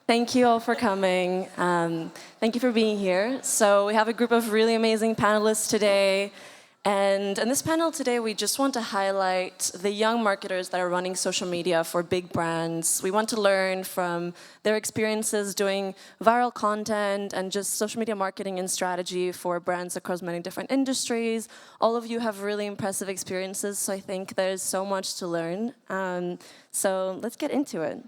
Thank you all for coming. Thank you for being here. So we have a group of really amazing panelists today. And in this panel today, we just want to highlight the young marketers that are running social media for big brands. We want to learn from their experiences doing viral content and just social media marketing and strategy for brands across many different industries. All of you have really impressive experiences, so I think there's so much to learn. So let's get into it.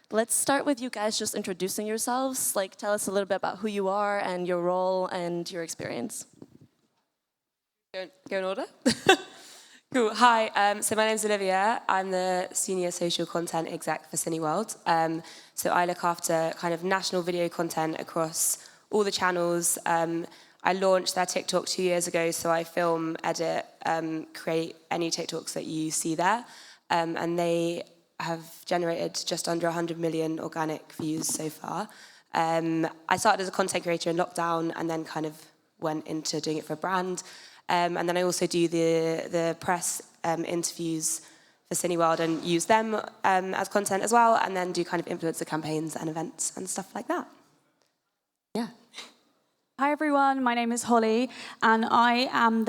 Let's start with you guys just introducing yourselves. Like, tell us a little bit about who you are and your role and your experience. Go in order? Cool. Hi, so my name's Olivia. I'm the Senior Social Content Exec for Cineworld. So I look after kind of national video content across all the channels. I launched their TikTok 2 years ago, so I film, edit, create any TikToks that you see there. And they have generated just under 100 million organic views so far. I started as a content creator in lockdown and then kind of went into doing it for a brand. And then I also do the press interviews for Cineworld and use them as content as well, and then do kind of influencer campaigns and events and stuff like that. Yeah. Hi everyone, my name is Holly, and I am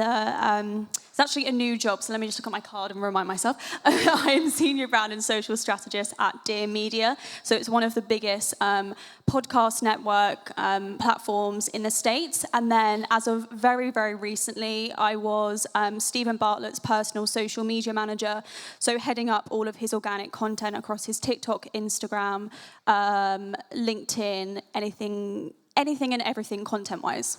it's actually a new job, so let me just look at my card and remind myself. I am Senior Brand and Social Strategist at Dear Media, so it's one of the biggest podcast network platforms in the States, and then as of very, very recently, I was Stephen Bartlett's personal social media manager, so heading up all of his organic content across his TikTok, Instagram, LinkedIn, anything and everything content-wise.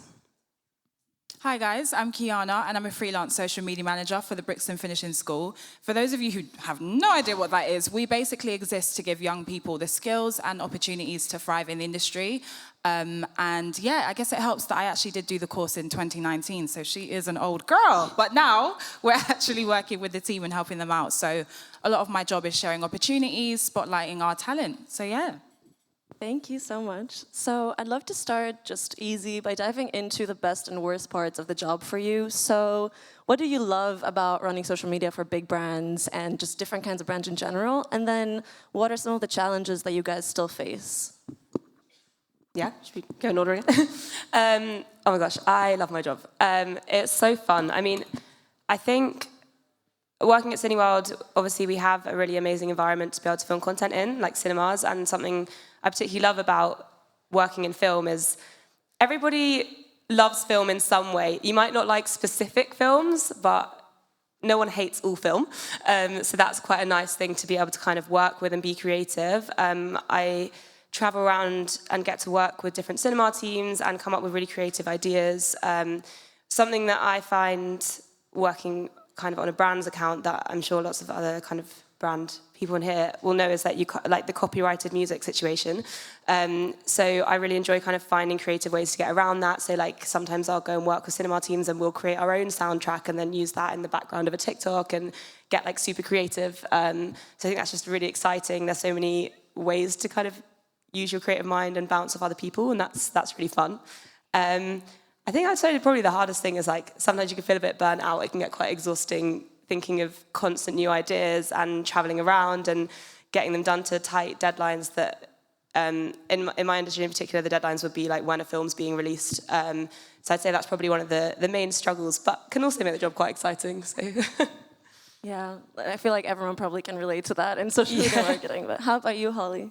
Hi guys, I'm Kiana and I'm a freelance social media manager for the Brixton Finishing School. For those of you who have no idea what that is, we basically exist to give young people the skills and opportunities to thrive in the industry. And yeah, I guess it helps that I actually did do the course in 2019, so she is an old girl. But now we're actually working with the team and helping them out. So a lot of my job is sharing opportunities, spotlighting our talent. So yeah. Thank you so much. So I'd love to start just easy by diving into the best and worst parts of the job for you. So what do you love about running social media for big brands and just different kinds of brands in general? And then what are some of the challenges that you guys still face? Yeah, should we go in order again? Oh my gosh, I love my job. It's so fun. I mean, I think working at Cineworld, obviously we have a really amazing environment to be able to film content in, like cinemas, and something I particularly love about working in film is everybody loves film in some way. You might not like specific films, but no one hates all film. So that's quite a nice thing to be able to kind of work with and be creative. I travel around and get to work with different cinema teams and come up with really creative ideas. Something that I find working kind of on a brand's account that I'm sure lots of other kind of brand people in here will know is that you like the copyrighted music situation. So I really enjoy kind of finding creative ways to get around that. So like sometimes I'll go and work with cinema teams and we'll create our own soundtrack and then use that in the background of a TikTok and get like super creative. So I think that's just really exciting. There's so many ways to kind of use your creative mind and bounce off other people, and that's really fun. I think I'd say probably the hardest thing is like sometimes you can feel a bit burnt out. It can get quite exhausting thinking of constant new ideas and traveling around and getting them done to tight deadlines that in my industry in particular, the deadlines would be like when a film's being released. So I'd say that's probably one of the main struggles, but can also make the job quite exciting. So Yeah, I feel like everyone probably can relate to that in social media marketing. But how about you, Holly?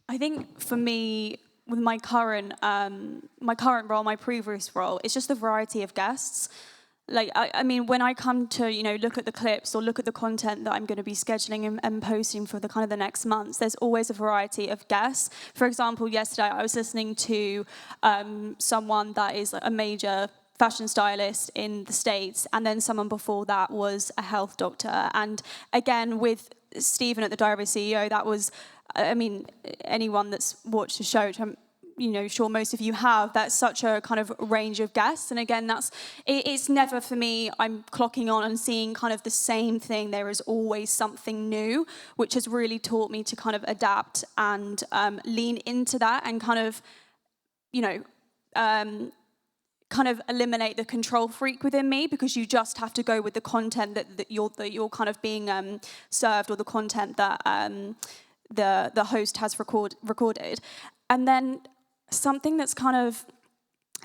I think for me, with my current role, my previous role, it's just the variety of guests. Like, I mean, when I come to, look at the clips or look at the content that I'm going to be scheduling and posting for the kind of the next months, there's always a variety of guests. For example, yesterday I was listening to someone that is a major fashion stylist in the States, and then someone before that was a health doctor. And again, with Stephen at the Diary of a CEO, that was, I mean, anyone that's watched the show, which I'm sure most of you have, that's such a kind of range of guests. And again, it's never for me, I'm clocking on and seeing kind of the same thing. There is always something new, which has really taught me to kind of adapt and lean into that and kind of, kind of eliminate the control freak within me, because you just have to go with the content that you're kind of being served, or the content that the host has recorded. And then something that's kind of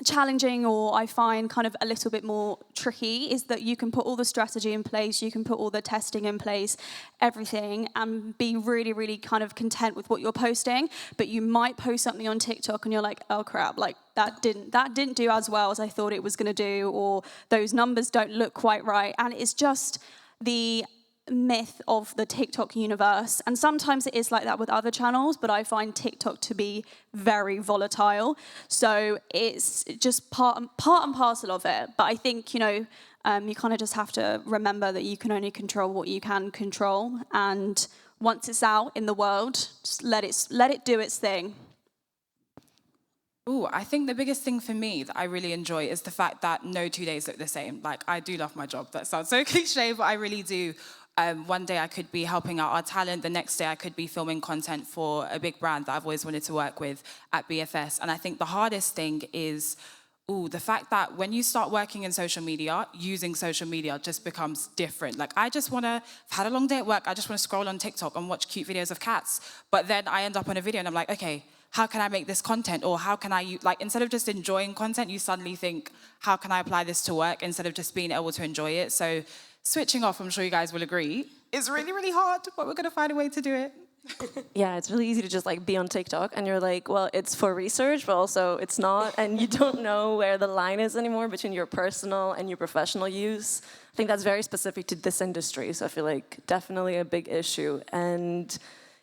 challenging, or I find kind of a little bit more tricky, is that you can put all the strategy in place, you can put all the testing in place, everything, and be really, really kind of content with what you're posting, but you might post something on TikTok and you're like, oh crap, like that didn't do as well as I thought it was going to do, or those numbers don't look quite right. And it's just the myth of the TikTok universe, and sometimes it is like that with other channels, but I find TikTok to be very volatile, so it's just part and parcel of it. But I think, you know, you kind of just have to remember that you can only control what you can control, and once it's out in the world, just let it do its thing. Ooh, I think the biggest thing for me that I really enjoy is the fact that no 2 days look the same. Like, I do love my job. That sounds so cliche, but I really do. One day I could be helping out our talent. The next day I could be filming content for a big brand that I've always wanted to work with at BFS. And I think the hardest thing is, the fact that when you start working in social media, using social media just becomes different. Like, I've had a long day at work, I just want to scroll on TikTok and watch cute videos of cats. But then I end up on a video and I'm like, okay, how can I make this content? Or how can I, like, instead of just enjoying content, you suddenly think, how can I apply this to work, instead of just being able to enjoy it? So switching off, I'm sure you guys will agree, is really, really hard, but we're going to find a way to do it. Yeah, it's really easy to just like be on TikTok and you're like, well, it's for research, but also it's not, and you don't know where the line is anymore between your personal and your professional use. I think that's very specific to this industry, so I feel like definitely a big issue. And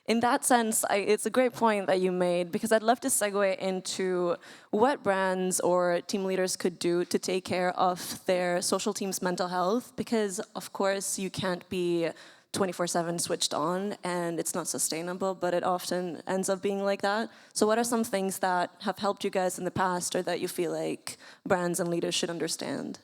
in that sense, it's a great point that you made, because I'd love to segue into what brands or team leaders could do to take care of their social team's mental health, because of course you can't be 24/7 switched on, and it's not sustainable, but it often ends up being like that. So what are some things that have helped you guys in the past, or that you feel like brands and leaders should understand?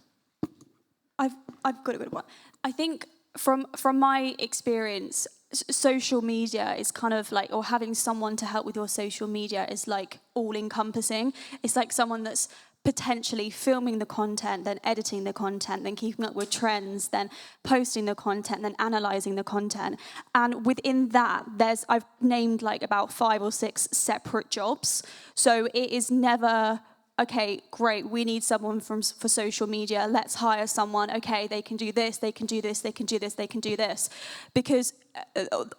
I've got a good one. I think from my experience, social media is kind of like, or having someone to help with your social media is like all-encompassing. It's like someone that's potentially filming the content, then editing the content, then keeping up with trends, then posting the content, then analyzing the content. And within that, I've named like about 5 or 6 separate jobs. So it is never, okay, great, we need someone for social media, let's hire someone, okay, they can do this, they can do this, they can do this, they can do this. Because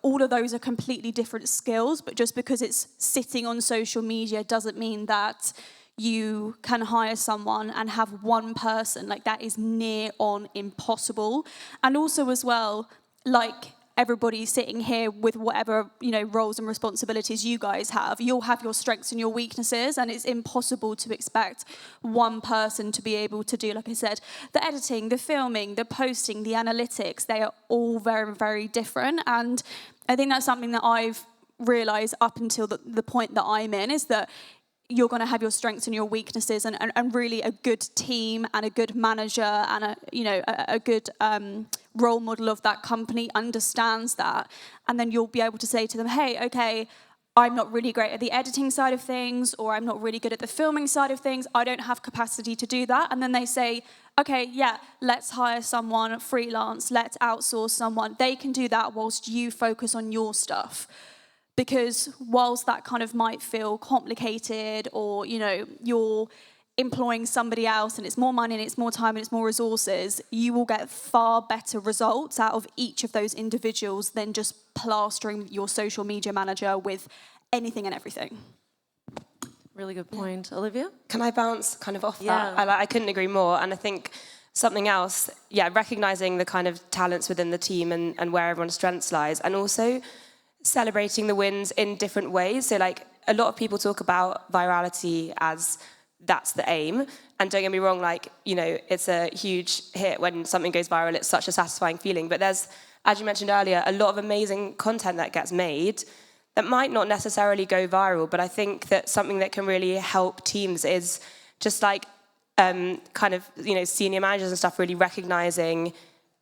all of those are completely different skills, but just because it's sitting on social media doesn't mean that you can hire someone and have one person. Like, that is near on impossible. And also as well, like everybody sitting here with whatever, you know, roles and responsibilities you guys have, you'll have your strengths and your weaknesses, and it's impossible to expect one person to be able to do, like I said, the editing, the filming, the posting, the analytics. They are all very, very different. And I think that's something that I've realized up until the point that I'm in, is that you're going to have your strengths and your weaknesses, and really a good team and a good manager and a good role model of that company understands that. And then you'll be able to say to them, hey, okay, I'm not really great at the editing side of things, or I'm not really good at the filming side of things, I don't have capacity to do that. And then they say, okay, yeah, let's hire someone freelance, let's outsource someone. They can do that whilst you focus on your stuff. Because whilst that kind of might feel complicated, or, you know, you're employing somebody else and it's more money and it's more time and it's more resources, you will get far better results out of each of those individuals than just plastering your social media manager with anything and everything. Really good point. Olivia? Can I bounce kind of off Yeah. that? I couldn't agree more. And I think something else, recognizing the kind of talents within the team and where everyone's strengths lies, and also celebrating the wins in different ways. So, like, a lot of people talk about virality as that's the aim. And don't get me wrong, like, you know, it's a huge hit when something goes viral. It's such a satisfying feeling. But there's, as you mentioned earlier, a lot of amazing content that gets made that might not necessarily go viral. But I think that something that can really help teams is just like kind of, you know, senior managers and stuff really recognizing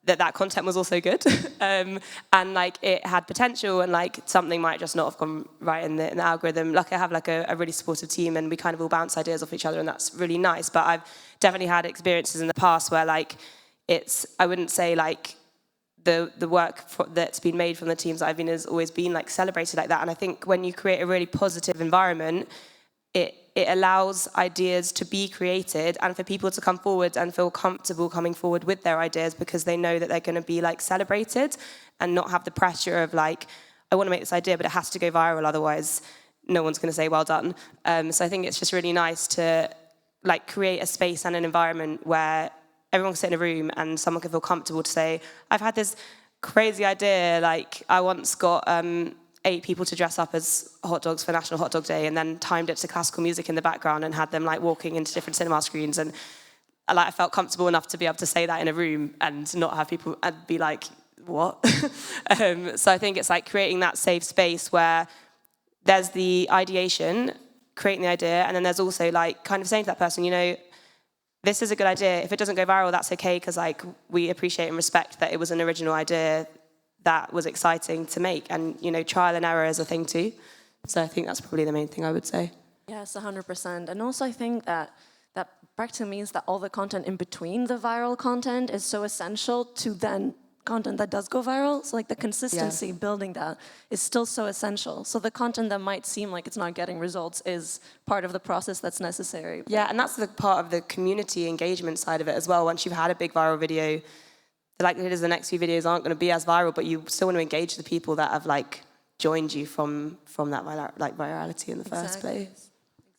that content was also good, and like it had potential, and like something might just not have gone right in the algorithm. Like, I have like a really supportive team, and we kind of all bounce ideas off each other, and that's really nice. But I've definitely had experiences in the past where, like, I wouldn't say like the work that's been made from the teams that I've been has always been like celebrated like that. And I think when you create a really positive environment, it allows ideas to be created and for people to come forward and feel comfortable coming forward with their ideas because they know that they're going to be like celebrated and not have the pressure of like, I want to make this idea, but it has to go viral, otherwise no one's going to say well done. So I think it's just really nice to like create a space and an environment where everyone can sit in a room and someone can feel comfortable to say, I've had this crazy idea, like I once got 8 people to dress up as hot dogs for National Hot Dog Day and then timed it to classical music in the background and had them like walking into different cinema screens, and like I felt comfortable enough to be able to say that in a room and not have people and be like, what? So I think it's like creating that safe space where there's the ideation, creating the idea, and then there's also like kind of saying to that person, you know, this is a good idea. If it doesn't go viral, that's okay, because like we appreciate and respect that it was an original idea that was exciting to make, and you know, trial and error is a thing too. So I think that's probably the main thing I would say. Yes, 100%. And also I think that practically means that all the content in between the viral content is so essential to then content that does go viral. So like the consistency, building that is still so essential. So the content that might seem like it's not getting results is part of the process that's necessary. Yeah, and that's the part of the community engagement side of it as well. Once you've had a big viral video, the likelihood is the next few videos aren't going to be as viral, but you still want to engage the people that have like joined you from that virality in the first place.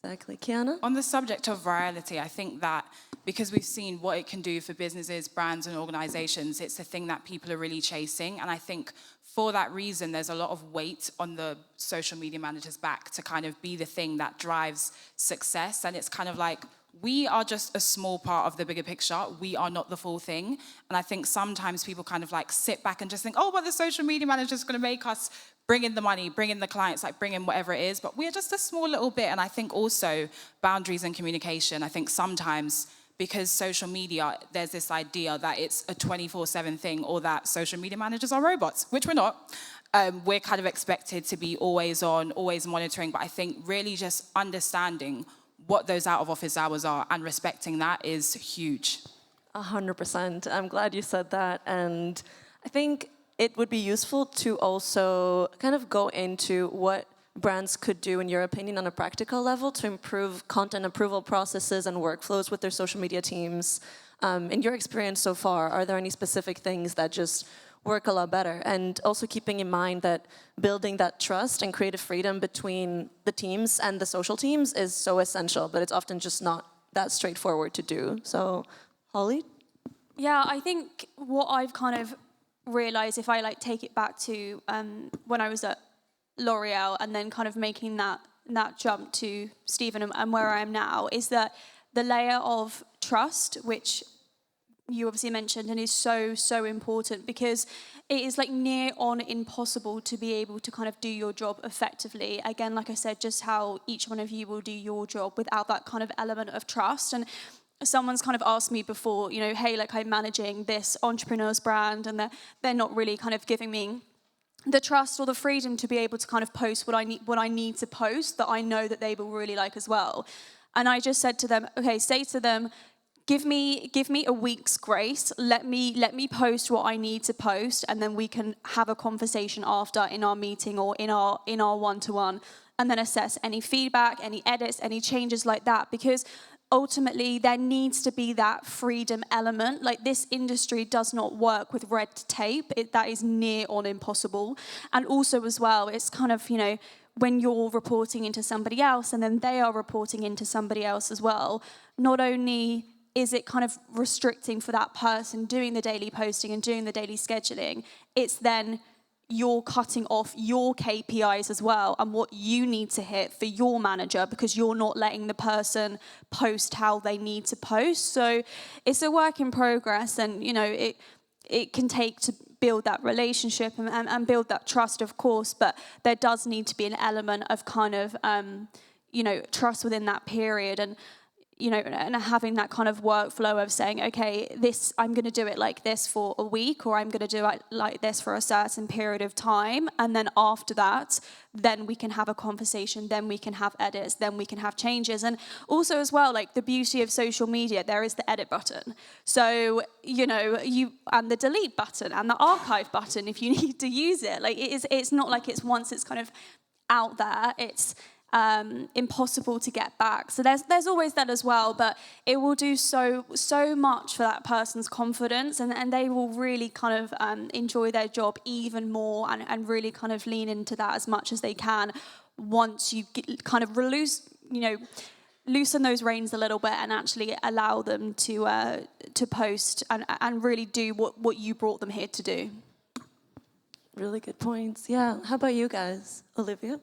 Exactly. Kiana? On the subject of virality, I think that because we've seen what it can do for businesses, brands, and organizations, it's a thing that people are really chasing. And I think for that reason, there's a lot of weight on the social media manager's back to kind of be the thing that drives success. And it's kind of like, we are just a small part of the bigger picture. We are not the full thing. And I think sometimes people kind of like sit back and just think, oh, but the social media manager is going to make us bring in the money, bring in the clients, like bring in whatever it is. But we're just a small little bit. And I think also boundaries and communication. I think sometimes because social media, there's this idea that it's a 24/7 thing, or that social media managers are robots, which we're not. We're kind of expected to be always on, always monitoring. But I think really just understanding what those out of office hours are and respecting that is huge. 100%. I'm glad you said that. And I think it would be useful to also kind of go into what brands could do, in your opinion, on a practical level to improve content approval processes and workflows with their social media teams. In your experience so far, are there any specific things that just work a lot better? And also keeping in mind that building that trust and creative freedom between the teams and the social teams is so essential, but it's often just not that straightforward to do. So, Holly? Yeah, I think what I've kind of realized, if I like take it back to when I was at L'Oreal and then kind of making that jump to Stephen and where I am now, is that the layer of trust, which you obviously mentioned, and is so important, because it is like near on impossible to be able to kind of do your job effectively. Again, like I said, just how each one of you will do your job without that kind of element of trust. And someone's kind of asked me before, you know, hey, like I'm managing this entrepreneur's brand and they're not really kind of giving me the trust or the freedom to be able to kind of post what I need to post that I know that they will really like as well. And I just said to them, okay, say to them, give me a week's grace. Let me post what I need to post, and then we can have a conversation after in our meeting or in our one-to-one, and then assess any feedback, any edits, any changes like that. Because ultimately, there needs to be that freedom element. Like, this industry does not work with red tape. That is near on impossible. And also as well, it's kind of, you know, when you're reporting into somebody else and then they are reporting into somebody else as well, not only is it kind of restricting for that person doing the daily posting and doing the daily scheduling, it's then you're cutting off your KPIs as well and what you need to hit for your manager, because you're not letting the person post how they need to post. So it's a work in progress, and you know it can take to build that relationship and build that trust, of course, but there does need to be an element of kind of you know, trust within that period. And you know, and having that kind of workflow of saying, okay, this, I'm going to do it like this for a week, or I'm going to do it like this for a certain period of time. And then after that, then we can have a conversation, then we can have edits, then we can have changes. And also as well, like the beauty of social media, there is the edit button. So, you know, and the delete button and the archive button if you need to use it. Like it's not like it's once it's kind of out there, it's impossible to get back. So there's always that as well, but it will do so much for that person's confidence, and they will really kind of enjoy their job even more, and really kind of lean into that as much as they can once you kind of loosen those reins a little bit and actually allow them to post and really do what you brought them here to do. Really good points. Yeah. How about you guys, Olivia?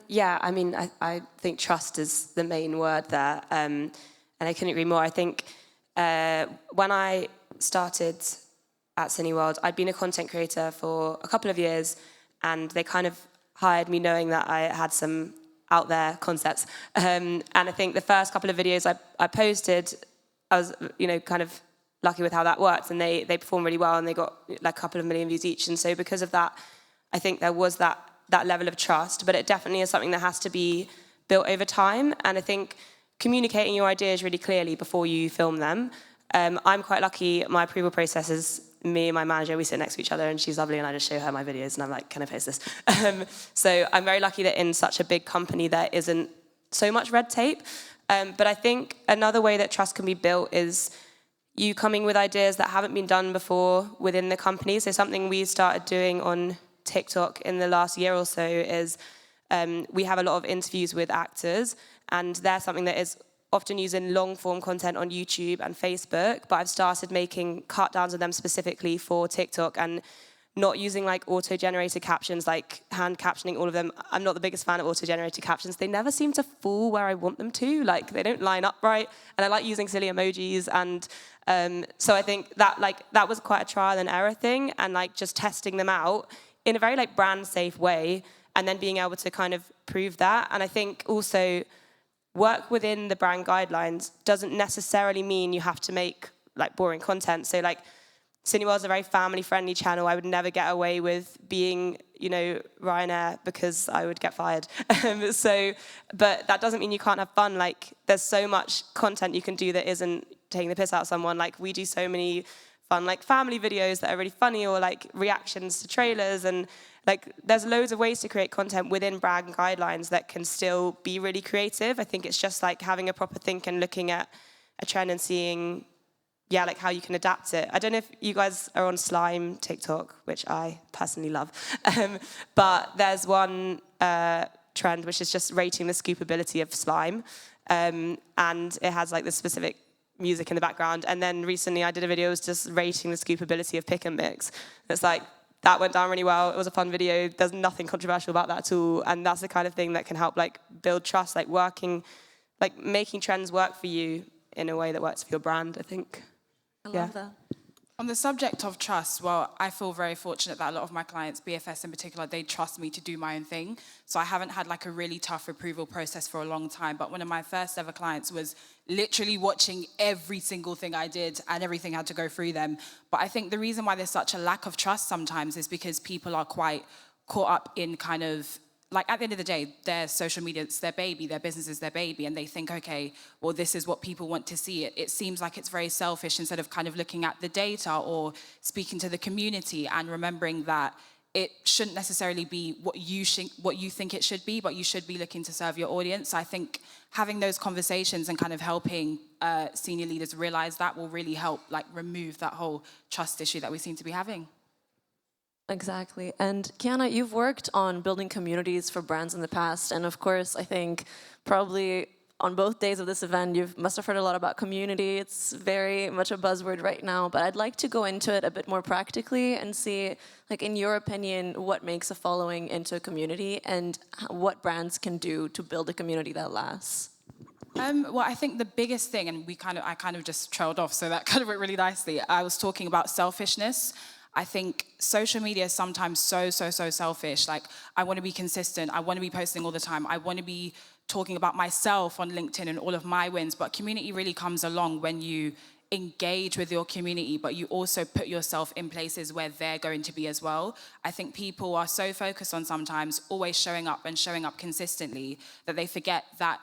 Yeah, I mean, I think trust is the main word there, and I couldn't agree more. I think when I started at Cineworld, I'd been a content creator for a couple of years, and they kind of hired me knowing that I had some out there concepts. And I think the first couple of videos I posted, I was, kind of lucky with how that worked, and they performed really well, and they got like a couple of million views each. And so because of that, I think there was that level of trust, but it definitely is something that has to be built over time. And I think communicating your ideas really clearly before you film them. I'm quite lucky. My approval process is me and my manager, we sit next to each other, and she's lovely, and I just show her my videos, and I'm like, can I post this? So I'm very lucky that in such a big company there isn't so much red tape. But I think another way that trust can be built is you coming with ideas that haven't been done before within the company. So something we started doing on TikTok in the last year or so is we have a lot of interviews with actors, and they're something that is often using long-form content on YouTube and Facebook, but I've started making cut-downs of them specifically for TikTok and not using like auto-generated captions, like hand captioning all of them. I'm not the biggest fan of auto-generated captions. They never seem to fall where I want them to. Like, they don't line up right, and I like using silly emojis, and so I think that was quite a trial and error thing, and like just testing them out in a very like brand safe way, and then being able to kind of prove that. And I think also work within the brand guidelines doesn't necessarily mean you have to make like boring content. So like Cineworld is a very family-friendly channel. I would never get away with being, Ryanair, because I would get fired. But that doesn't mean you can't have fun. Like, there's so much content you can do that isn't taking the piss out of someone. Like, we do so many fun, like, family videos that are really funny, or like reactions to trailers, and like, there's loads of ways to create content within brand guidelines that can still be really creative. I think it's just like having a proper think and looking at a trend and seeing, like how you can adapt it. I don't know if you guys are on slime TikTok, which I personally love, but there's one trend which is just rating the scoopability of slime, and it has like the specific music in the background. And then recently I did a video was just rating the scoopability of pick and mix. It's like, that went down really well. It was a fun video. There's nothing controversial about that at all. And that's the kind of thing that can help like build trust, like making trends work for you in a way that works for your brand, I think. I love that. On the subject of trust, well, I feel very fortunate that a lot of my clients, BFS in particular, they trust me to do my own thing. So I haven't had like a really tough approval process for a long time. But one of my first ever clients was literally watching every single thing I did, and everything had to go through them. But I think the reason why there's such a lack of trust sometimes is because people are quite caught up in kind of, like, at the end of the day, their social media, it's their baby, their business is their baby, and they think, okay, well, this is what people want to see. It seems like it's very selfish instead of kind of looking at the data or speaking to the community and remembering that it shouldn't necessarily be what you think it should be, but you should be looking to serve your audience. I think having those conversations and kind of helping senior leaders realize that will really help, like, remove that whole trust issue that we seem to be having. Exactly. And Kiana, you've worked on building communities for brands in the past. And of course, I think probably on both days of this event, you must have heard a lot about community. It's very much a buzzword right now. But I'd like to go into it a bit more practically and see, like, in your opinion, what makes a following into a community and what brands can do to build a community that lasts. Well, I think the biggest thing, and I kind of just trailed off, so that kind of went really nicely. I was talking about selfishness. I think social media is sometimes so selfish. Like, I want to be consistent. I want to be posting all the time. I want to be talking about myself on LinkedIn and all of my wins. But community really comes along when you engage with your community, but you also put yourself in places where they're going to be as well. I think people are so focused on sometimes always showing up and showing up consistently that they forget that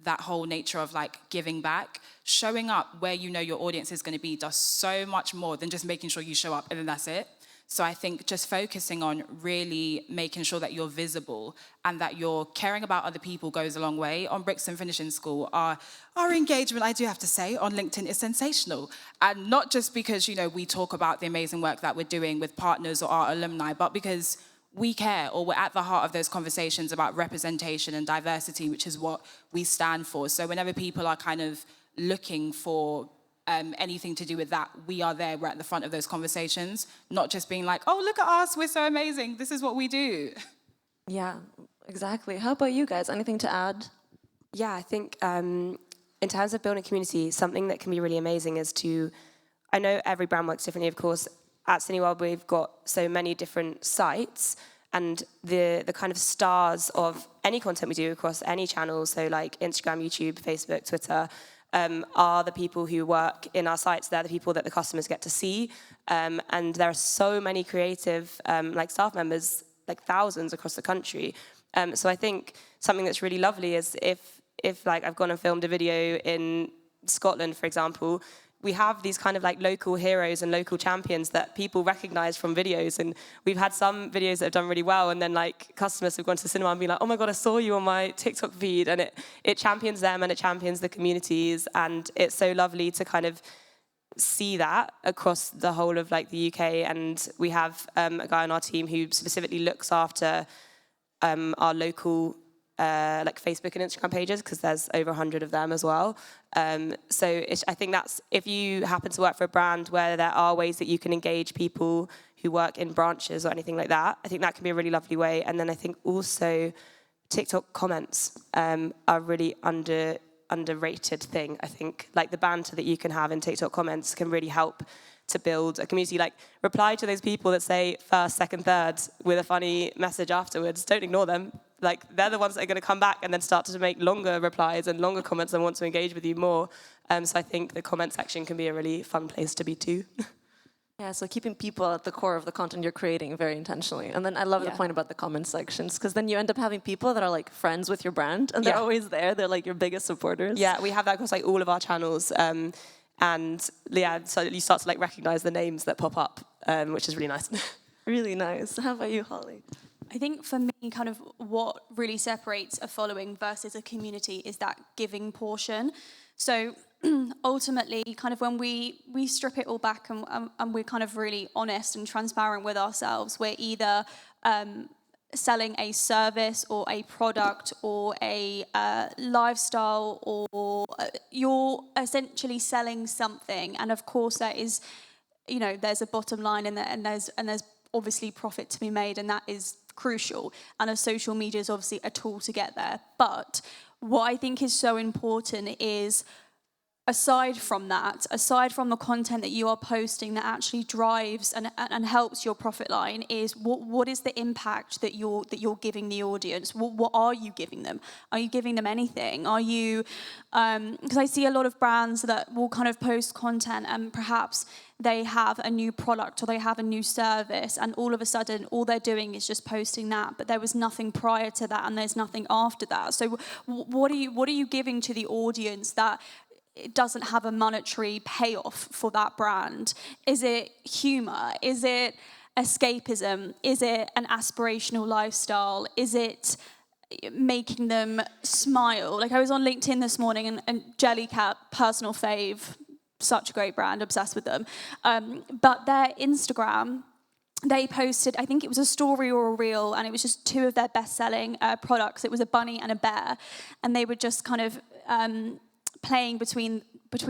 that whole nature of like giving back. Showing up where you know your audience is going to be does so much more than just making sure you show up and then that's it. So I think just focusing on really making sure that you're visible and that you're caring about other people goes a long way. On Brixton Finishing School, our engagement, I do have to say, on LinkedIn is sensational. And not just because, we talk about the amazing work that we're doing with partners or our alumni, but because we care, or we're at the heart of those conversations about representation and diversity, which is what we stand for. So whenever people are kind of looking for anything to do with that, we are there, we're at the front of those conversations, not just being like, oh, look at us, we're so amazing, this is what we do. Yeah, exactly. How about you guys? Anything to add? Yeah, I think in terms of building community, something that can be really amazing is I know every brand works differently, of course. At Cineworld, we've got so many different sites, and the kind of stars of any content we do across any channel, so like Instagram, YouTube, Facebook, Twitter, are the people who work in our sites. They're the people that the customers get to see. And there are so many creative staff members, like thousands across the country. So I think something that's really lovely is if I've gone and filmed a video in Scotland, for example, we have these kind of local heroes and local champions that people recognize from videos. And we've had some videos that have done really well, and then customers have gone to the cinema and been like, oh my God, I saw you on my TikTok feed. And it champions them and it champions the communities. And it's so lovely to kind of see that across the whole of the UK. And we have a guy on our team who specifically looks after our local Facebook and Instagram pages, because there's over 100 of them as well. So I think that's, if you happen to work for a brand where there are ways that you can engage people who work in branches or anything like that, I think that can be a really lovely way. And then I think also TikTok comments are really underrated thing. I think the banter that you can have in TikTok comments can really help to build a community. Reply to those people that say first, second, third with a funny message afterwards. Don't ignore them. They're the ones that are going to come back and then start to make longer replies and longer comments and want to engage with you more. So I think the comment section can be a really fun place to be too. Yeah, so keeping people at the core of the content you're creating very intentionally. And then I love the point about the comment sections, because then you end up having people that are friends with your brand, and they're always there. They're your biggest supporters. Yeah, we have that across all of our channels. And yeah, so you start to recognize the names that pop up, which is really nice. Really nice. How about you, Holly? I think for me, kind of what really separates a following versus a community is that giving portion. So ultimately, kind of when we strip it all back and we're kind of really honest and transparent with ourselves, we're either selling a service or a product or a lifestyle, or you're essentially selling something. And of course, there is, there's a bottom line in there, and there's obviously profit to be made, and that is crucial. And a social media is obviously a tool to get there. But what I think is so important is, aside from the content that you are posting that actually drives and helps your profit line, is what is the impact that you're giving the audience? What are you giving them? Are you giving them anything? Are you, because I see a lot of brands that will kind of post content and perhaps they have a new product or they have a new service, and all of a sudden all they're doing is just posting that, but there was nothing prior to that and there's nothing after that. So what are you giving to the audience that it doesn't have a monetary payoff for that brand? Is it humor? Is it escapism? Is it an aspirational lifestyle? Is it making them smile? I was on LinkedIn this morning, and Jellycat, personal fave, such a great brand, obsessed with them. But their Instagram, they posted, I think it was a story or a reel, and it was just two of their best-selling products. It was a bunny and a bear, and they were just kind of playing between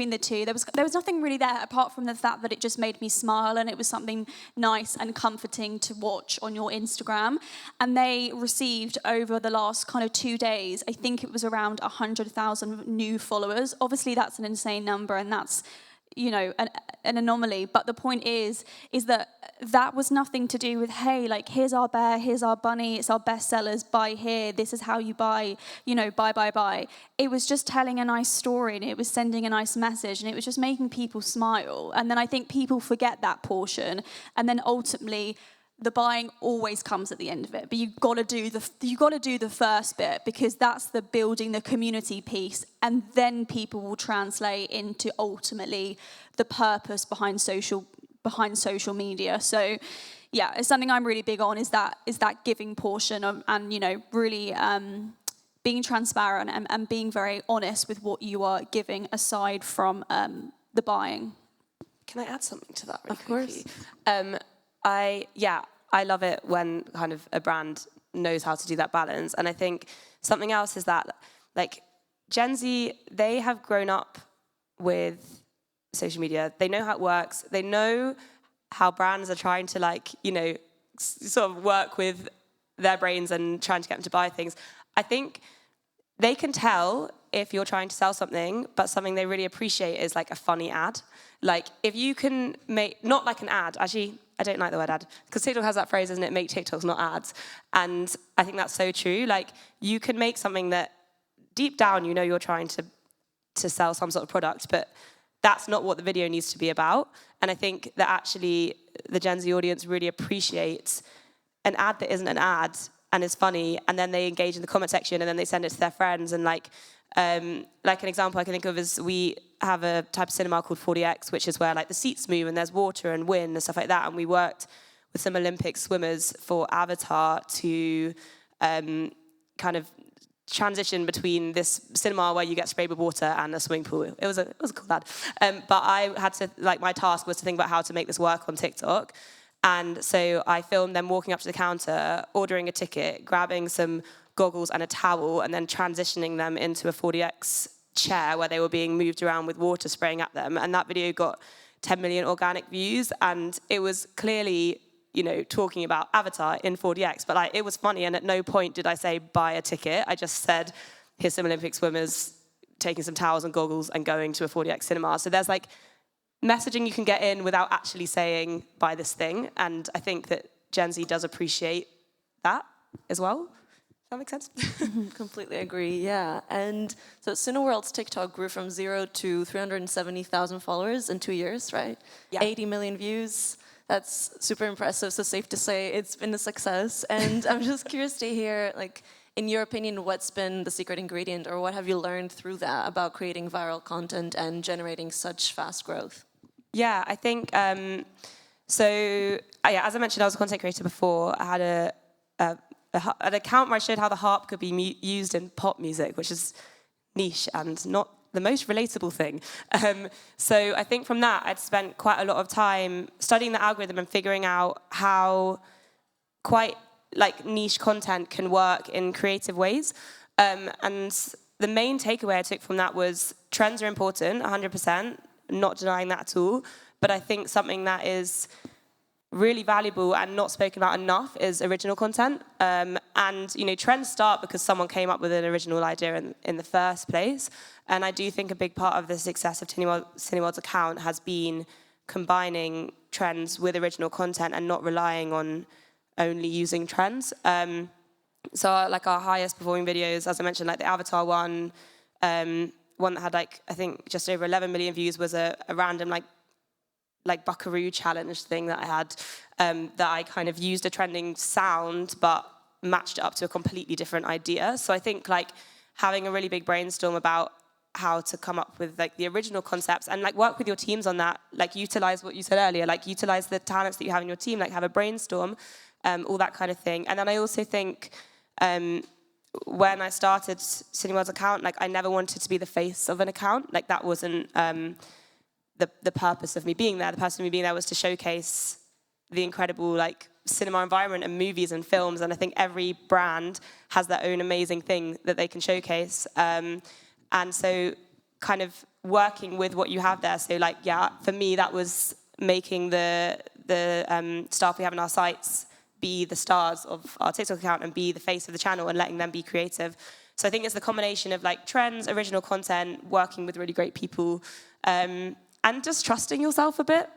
the two. There was nothing really there apart from the fact that it just made me smile, and it was something nice and comforting to watch on your Instagram. And they received, over the last kind of 2 days, I think it was around 100,000 new followers. Obviously that's an insane number, and that's an anomaly. But the point is that was nothing to do with, hey, here's our bear, here's our bunny, it's our best sellers, buy here, this is how you buy, buy. It was just telling a nice story, and it was sending a nice message, and it was just making people smile. And then I think people forget that portion, and then ultimately the buying always comes at the end of it. But you've got to do the first bit, because that's the building the community piece, and then people will translate into ultimately the purpose behind social behind social media. So yeah, it's something I'm really big on, is that giving portion of, and, you know, really being transparent and being very honest with what you are giving aside from the buying. Can I add something to that really Of course. quickly? I love it when kind of a brand knows how to do that balance. And I think something else is that, like, Gen Z, they have grown up with social media. They know how it works. They know how brands are trying to, like, you know, sort of work with their brains and trying to get them to buy things. I think they can tell if you're trying to sell something, but something they really appreciate is like a funny ad. Like, if you can make, not like an ad, actually, I don't like the word ad, because TikTok has that phrase, isn't it? Make TikToks, not ads. And I think that's so true. Like, you can make something that deep down, you know, you're trying to sell some sort of product, but that's not what the video needs to be about. And I think that actually the Gen Z audience really appreciates an ad that isn't an ad and is funny, and then they engage in the comment section, and then they send it to their friends. And like an example I can think of is we have a type of cinema called 40X, which is where like the seats move and there's water and wind and stuff like that. And we worked with some Olympic swimmers for Avatar to kind of transition between this cinema where you get sprayed with water and a swimming pool. It was a cool ad. But I had to, like, my task was to think about how to make this work on TikTok. And so I filmed them walking up to the counter, ordering a ticket, grabbing some goggles and a towel, and then transitioning them into a 40X chair where they were being moved around with water spraying at them. And that video got 10 million organic views. And it was clearly, you know, talking about Avatar in 40X. But like, it was funny. And at no point did I say, buy a ticket. I just said, here's some Olympic swimmers taking some towels and goggles and going to a 40X cinema. So there's like messaging you can get in without actually saying, buy this thing. And I think that Gen Z does appreciate that as well. Does that make sense? Completely agree, yeah. And so Cineworld's TikTok grew from 0 to 370,000 followers in 2 years, right? Yeah. 80 million views. That's super impressive, so safe to say it's been a success. And I'm just curious to hear, like, in your opinion, what's been the secret ingredient, or what have you learned through that about creating viral content and generating such fast growth? Yeah, I think, as I mentioned, I was a content creator before. I had an account where I showed how the harp could be used in pop music, which is niche and not the most relatable thing. So I think from that, I'd spent quite a lot of time studying the algorithm and figuring out how quite like niche content can work in creative ways. And the main takeaway I took from that was trends are important, 100%, not denying that at all. But I think something that is really valuable and not spoken about enough is original content. And, you know, trends start because someone came up with an original idea in the first place. And I do think a big part of the success of Cineworld's account has been combining trends with original content and not relying on only using trends. So like our highest performing videos, as I mentioned, like the Avatar one that had like, I think just over 11 million views was a random like Buckaroo challenge thing that I had, that I kind of used a trending sound, but matched it up to a completely different idea. So I think like having a really big brainstorm about how to come up with like the original concepts and like work with your teams on that, like utilize what you said earlier, like utilize the talents that you have in your team, like have a brainstorm, all that kind of thing. And then I also think when I started Cineworld's account, like I never wanted to be the face of an account. Like that wasn't the purpose of me being there. The purpose of me being there was to showcase the incredible like cinema environment and movies and films. And I think every brand has their own amazing thing that they can showcase. And so kind of working with what you have there. So like, yeah, for me, that was making the staff we have in our sites be the stars of our TikTok account and be the face of the channel and letting them be creative. So I think it's the combination of like trends, original content, working with really great people, and just trusting yourself a bit.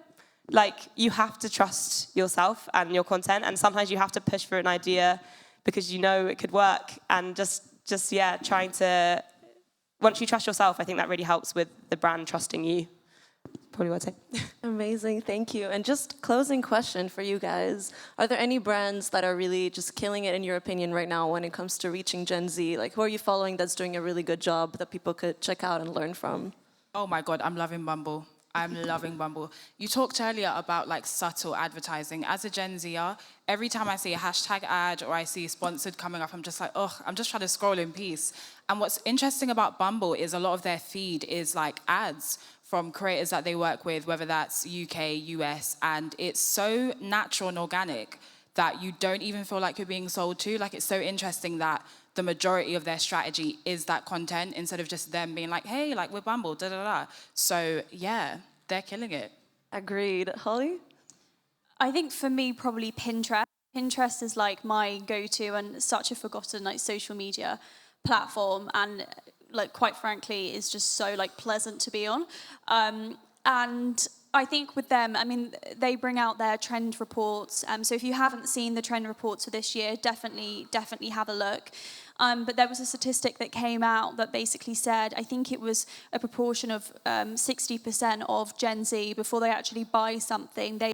Like you have to trust yourself and your content, and sometimes you have to push for an idea because you know it could work, and just trying to, once you trust yourself, I think that really helps with the brand trusting you. Probably what I'd say. Amazing, thank you. And just closing question for you guys. Are there any brands that are really just killing it in your opinion right now when it comes to reaching Gen Z? Like who are you following that's doing a really good job that people could check out and learn from? Oh my God, I'm loving Bumble. I'm loving Bumble. You talked earlier about like subtle advertising. As a Gen Zer, every time I see a hashtag ad or I see sponsored coming up, I'm just like, oh, I'm just trying to scroll in peace. And what's interesting about Bumble is a lot of their feed is like ads from creators that they work with, whether that's UK, US, and it's so natural and organic that you don't even feel like you're being sold to. Like, it's so interesting that the majority of their strategy is that content instead of just them being like, hey, like, we're Bumble, da-da-da. So, yeah, they're killing it. Agreed. Holly? I think for me, probably Pinterest. Pinterest is like my go-to and such a forgotten like social media platform, and like quite frankly, is just so like pleasant to be on. And I think with them, I mean, they bring out their trend reports. So if you haven't seen the trend reports for this year, definitely have a look. But there was a statistic that came out that basically said, I think it was a proportion of 60% of Gen Z, before they actually buy something, they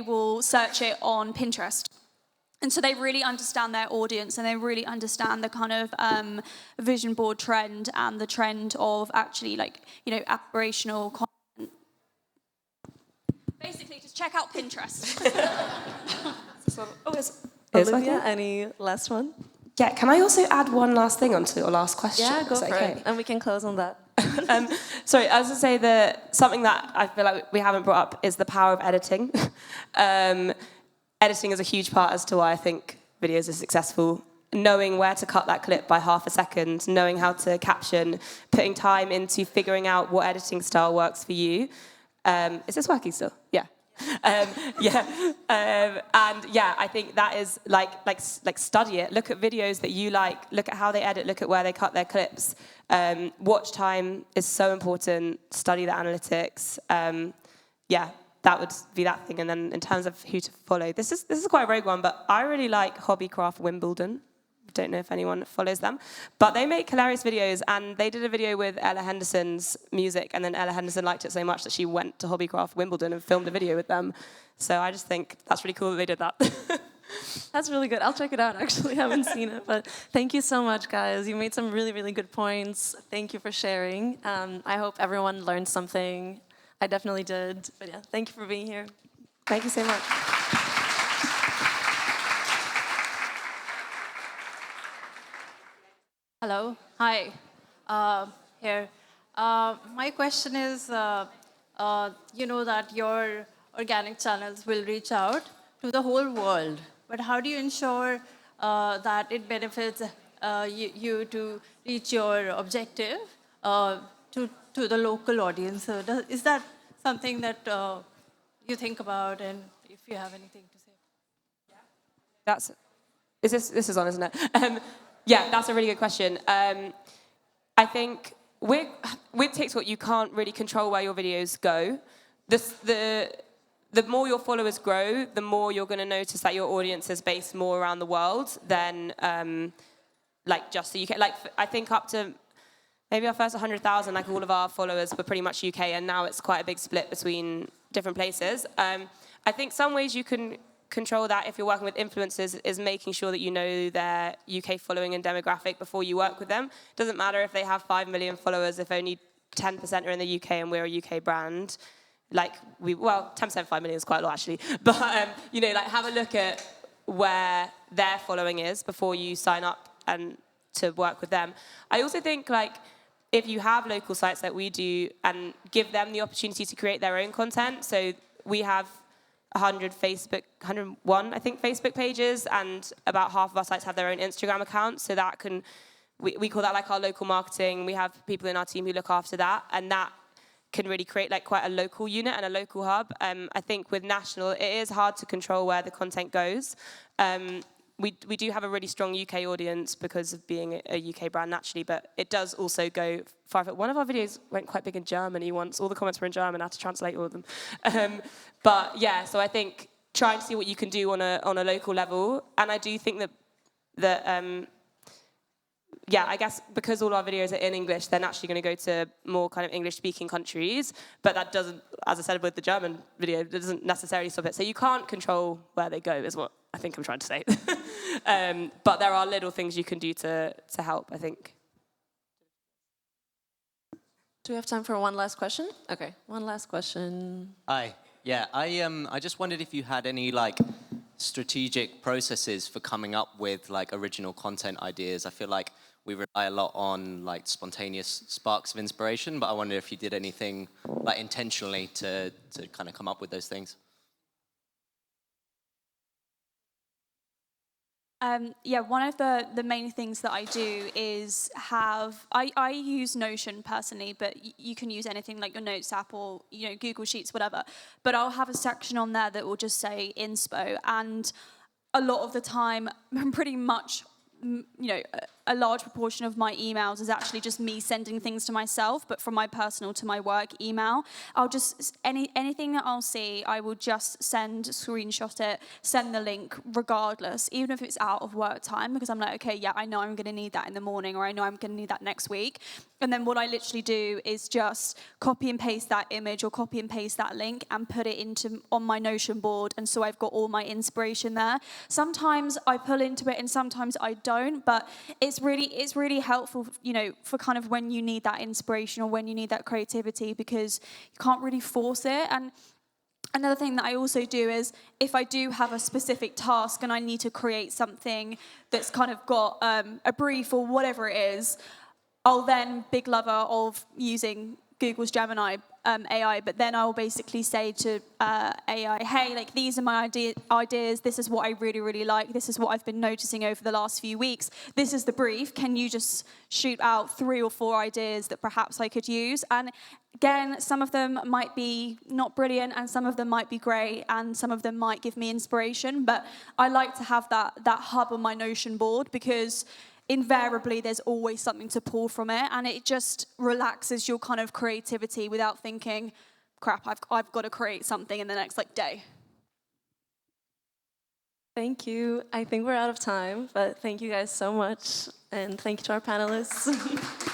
will search it on Pinterest. And so they really understand their audience, and they really understand the kind of vision board trend and the trend of actually like, you know, aspirational content. Basically, just check out Pinterest. Olivia, any last one? Yeah, can I also add one last thing onto your last question? Yeah, go Is that for okay? it. And we can close on that. Sorry, I was going to say that something that I feel like we haven't brought up is the power of editing. Editing is a huge part as to why I think videos are successful. Knowing where to cut that clip by half a second, knowing how to caption, putting time into figuring out what editing style works for you. Is this working still? Yeah. And yeah, I think that is like study it. Look at videos that you like. Look at how they edit. Look at where they cut their clips. Watch time is so important. Study the analytics. Yeah, that would be that thing. And then in terms of who to follow, this is quite a rogue one, but I really like Hobbycraft Wimbledon. Don't know if anyone follows them, but they make hilarious videos, and they did a video with Ella Henderson's music, and then Ella Henderson liked it so much that she went to Hobbycraft Wimbledon and filmed a video with them. So I just think that's really cool that they did that. That's really good. I'll check it out, actually. I haven't seen it. But thank you so much, guys. You made some really, really good points. Thank you for sharing. I hope everyone learned something. I definitely did. But yeah, thank you for being here. Thank you so much. Hello. Hi. Here. My question is, you know that your organic channels will reach out to the whole world, but how do you ensure that it benefits you to reach your objective to the local audience? So is that something that you think about, and if you have anything to say? This is on, isn't it? Yeah, that's a really good question. I think with TikTok, you can't really control where your videos go. The more your followers grow, the more you're going to notice that your audience is based more around the world than like just the UK. Like, I think up to maybe our first 100,000, like all of our followers were pretty much UK, and now it's quite a big split between different places. I think some ways you can control that if you're working with influencers is making sure that you know their UK following and demographic before you work with them. It doesn't matter if they have 5 million followers if only 10% are in the UK and we're a UK brand. Like 10% of 5 million is quite a lot actually. But you know, like have a look at where their following is before you sign up and to work with them. I also think like if you have local sites like we do and give them the opportunity to create their own content. So we have 101, I think, Facebook pages, and about half of our sites have their own Instagram accounts. So that can, we call that like our local marketing. We have people in our team who look after that, and that can really create like quite a local unit and a local hub. I think with national, it is hard to control where the content goes. We do have a really strong UK audience because of being a UK brand naturally, but it does also go far. One of our videos went quite big in Germany once. All the comments were in German. I had to translate all of them. But yeah, so I think try and see what you can do on a local level. And I do think that yeah, I guess because all our videos are in English, they're naturally going to go to more kind of English-speaking countries. But that doesn't, as I said with the German video, it doesn't necessarily stop it. So you can't control where they go, is what I think I'm trying to say. But there are little things you can do to help, I think. Do we have time for one last question? Okay, one last question. Hi. Yeah, I just wondered if you had any like strategic processes for coming up with like original content ideas. I feel like we rely a lot on like spontaneous sparks of inspiration, but I wonder if you did anything like intentionally to kind of come up with those things. Yeah, one of the main things that I do is I use Notion personally, but you can use anything like your Notes app or Google Sheets, whatever. But I'll have a section on there that will just say inspo, and a lot of the time, pretty much, a large proportion of my emails is actually just me sending things to myself, but from my personal to my work email. I'll just, anything that I'll see, I will just screenshot it, send the link regardless, even if it's out of work time, because I'm like, okay, yeah, I know I'm going to need that in the morning, or I know I'm going to need that next week. And then what I literally do is just copy and paste that image or copy and paste that link and put it on my Notion board, and so I've got all my inspiration there. Sometimes I pull into it and sometimes I don't, but it's really helpful, for kind of when you need that inspiration or when you need that creativity, because you can't really force it. And another thing that I also do is, if I do have a specific task and I need to create something that's kind of got a brief or whatever it is, I'll then, big lover of using Google's Gemini AI, but then I'll basically say to AI, hey, like, these are my ideas, this is what I really, really like, this is what I've been noticing over the last few weeks, this is the brief, can you just shoot out 3 or 4 ideas that perhaps I could use? And again, some of them might be not brilliant, and some of them might be great, and some of them might give me inspiration, but I like to have that hub on my Notion board, because invariably there's always something to pull from it, and it just relaxes your kind of creativity without thinking, crap, I've got to create something in the next day. Thank you. I think we're out of time, but thank you guys so much, and thank you to our panelists.